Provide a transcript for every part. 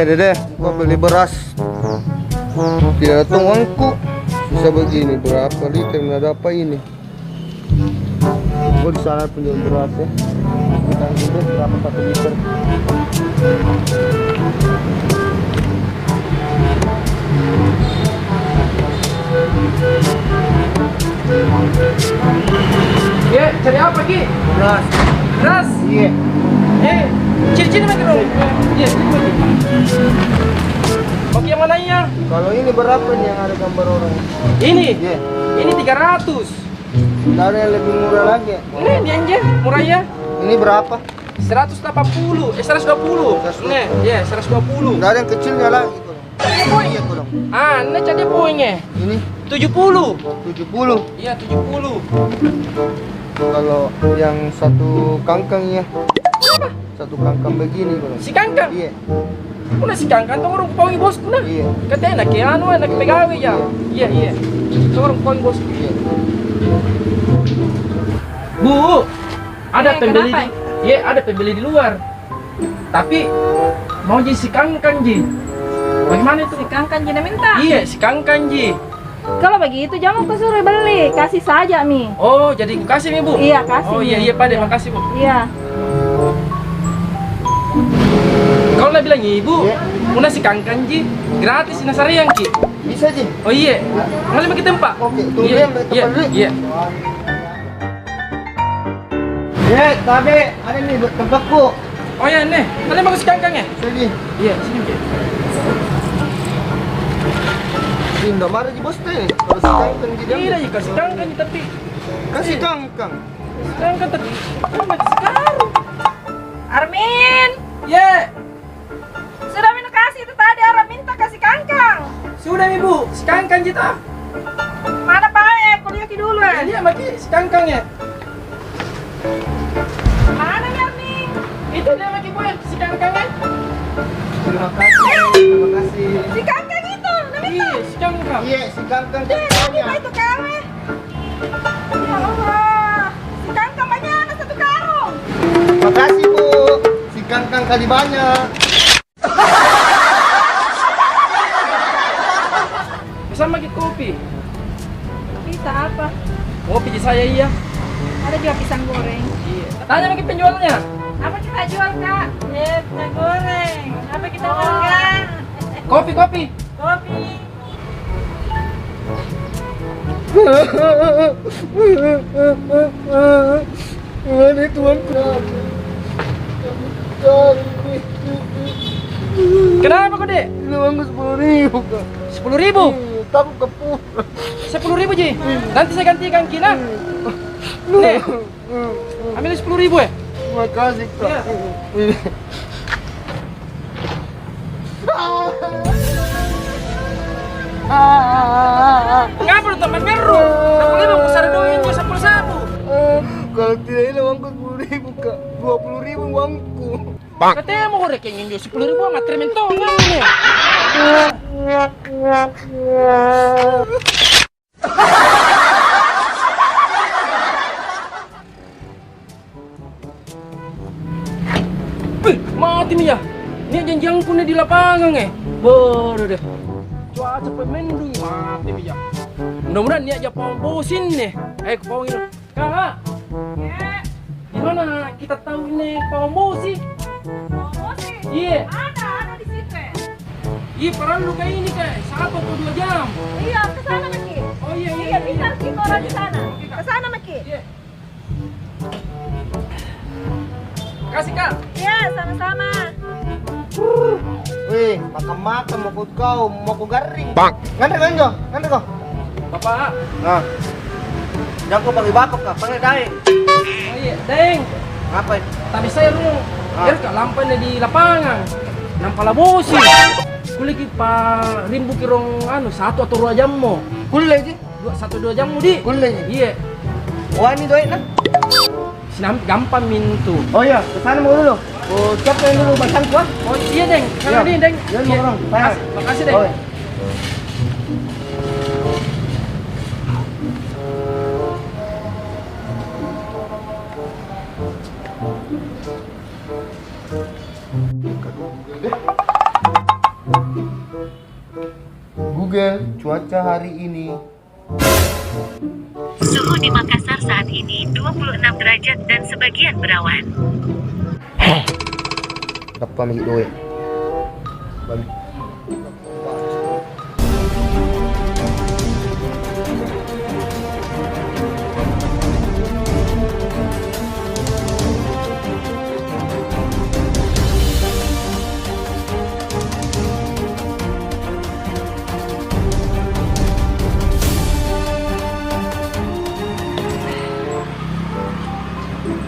Dede, gua beli beras tidak datang uangku, bisa begini. Berapa liter nggak ada apa ini? Gua di sana penjual beras ya. Kita gede berapa 1 liter? Ya, cari apa Ki? Beras. Beras? Iya. Ciri-ciri lagi dong. Iya, ciri. Pakai yang mana ya? Kalau ini berapa nih yang ada gambar orang? Ini? Iya. Ini 300. Nggak ada yang lebih murah lagi. Ini aja, murah ya. Ini berapa? 180, 120. Nih, ya 120. Nggak ada yang kecilnya lagi. Iya, kurang. Ah, ini jadi poinnya. Ini 70. 70. Iya, 70. Kalau yang satu kangkang ya. Satu kangkang begini kurang. Si Kangkang. Iya. Kuna si Kangkang tuh orang kupawi bosku nah. Iya. Katanya nak anu nak pegawe ya. Iya, iya. Tuh orang kupawi bosku. Iya. Bu, ada pembeli di, ya ada pembeli di luar. Tapi mau jadi si Kangkang Ji. Bagaimana itu? Si Kangkang Jina minta. Iya, si Kangkang Ji. Kalau begitu jangan aku suruh beli, kasih saja Mi. Oh, jadi aku kasih nih Bu. Iya, kasih. Oh iya Mi. iya Pak, makasih Bu. Iya. Kalau lah bilang Ibu, Iya. Una si Kangkang Ji gratis di Nasariang Ki. Bisa sih. Oh iya. Ngalih pakai tempat. Oke, tunggu Iya, ya, tempat iya, dulu. iya. Ya, tapi ada nih tempatku. Oh iya nih, kalian bagus si Kangkang ya? Sini. Iya, sini Ki. Tidak marah di bos teh. Kalau si kangkang di dalam. Tidak, kasih Kangkang Ji, tapi Kasih kangkang. si Kangkang tapi masih sekarang. Armin, Ye, sudah minum kasih itu tadi Armin minta kasih Kangkang. sudah Ibu, si Kangkang Ji tak? Mana Pak? Aku lihat dulu ya. Iya, mati si Kangkang ya. Mana ya Armin? Itu dia maki boy, si Kangkang ya. Terima kasih. Terima kasih. Si Kangkang itu, udah minta. Iya, si Kangkang. Iya, si kangkang Dia kacanya. itu kawe. Ya Allah, si Kangkang banyak satu karung. Terima kasih, Bu. Si kangkang kali banyak. Pesan maki kopi. Bisa apa? Kopi di saya iya. Ada juga pisang goreng. Iya. Tanya maki penjualnya. Apa kita jual Kak? Pisang goreng. Apa kita makan? Kopi, kopi. Kopi. Mana tuanku? Kenapa kok dek? Ini uangku 10.000 kak. 10.000. Takut kepuk. 10.000 Ji. Nanti saya gantikan Kina. Nih, ambil 10.000 ya. Terima kasih kak. Iya. Ngapa lu teman meru? Aku lima besar doang juga sapu-sapu. Kalau tidak ini uangku 10.000 kak. 20.000 uangku. Katanya mau korek yang jual 10.000 amat trementongan nih. Mati nih ya. Ini janjianku nih di lapangan Bodoh deh. Cuaca mendung mati nih ya. Mudah-mudahan dia aja mau bosin nih. Ayo ke pawang ini. Kak, Ya, gimana kita tahu ini pawang bosi? mau sih? Iya. Ada di situ. Iya, perlu kayak ini kayak 1 atau 2 jam. Iya, ke sana Maki. Oh iya iya. Iya, bisa kita orang di sana. Oke, Kak. Ke sana Maki. Iya. Kasih Kak. Iya, sama-sama. Wih, makan-makan mau kau mau ku garing. Bang. Ngantar kau Injo, ngantar kau. Bapak. Nah. Jangan kau panggil bakok kak, panggil daeng. Oh iya, Deng. Ngapain? Tadi saya lu Er ka lampanya di lapangan. Nampala bosi. Kuliki pa rimbu kirong 1 atau 2 jam mo. Kulle aja. 1-2 jam mo di. Kulle. Iya. Wani doy na. Sinam gampang mintu. Oh iya, kesana mau dulu. Oh, siapin dulu bacaan gua. Oh iya deng, sana Iya. nih deng. Iya, mau orang. Makasih deng. Oh, iya. Google, cuaca hari ini. Suhu di Makassar saat ini 26 derajat dan sebagian berawan. Dapat milik duit. Balik.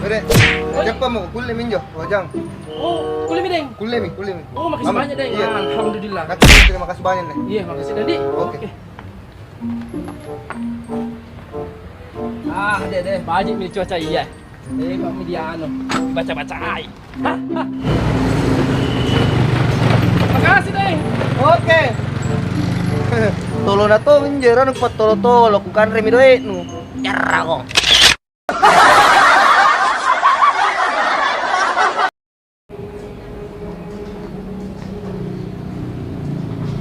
Dek, siapa mau kulle minjo? Wajang. Oh, kulit mi deng. Kulle mi, kulle mi. Oh, makasih banyak deng. Iya. Alhamdulillah. Nak terima kasih banyak nih. Iya, makasih deng, Di. Oke. Ah, deh, bajik mi cuaca iya. Pak mi dia baca-baca ai. Makasih deng. Oke. Tolo na to minjera nu pat tolo kukan remi doe nu. Cerah kok.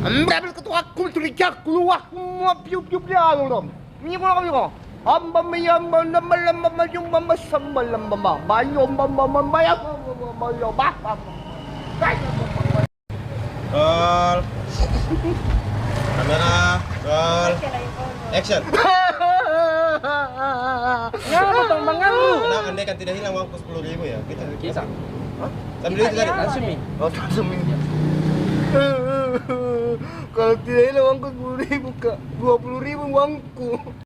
Ambil ketua kultur jak keluar semua piu-piu dia dong. Ini mau kami kok. Amba miyam bamba lamba majum bamba sambal lamba bayom bamba bayam bayom bapa. Roll. Kamera. Roll. Action. Ngapa tong bangan lu? Nah, andai kan tidak hilang uangku 10.000 ya. Kita. Sambil itu tadi. Langsung mi. Oh, langsung ini. Kalau tidak hilang uangku 10.000, Kak. 20.000 uangku.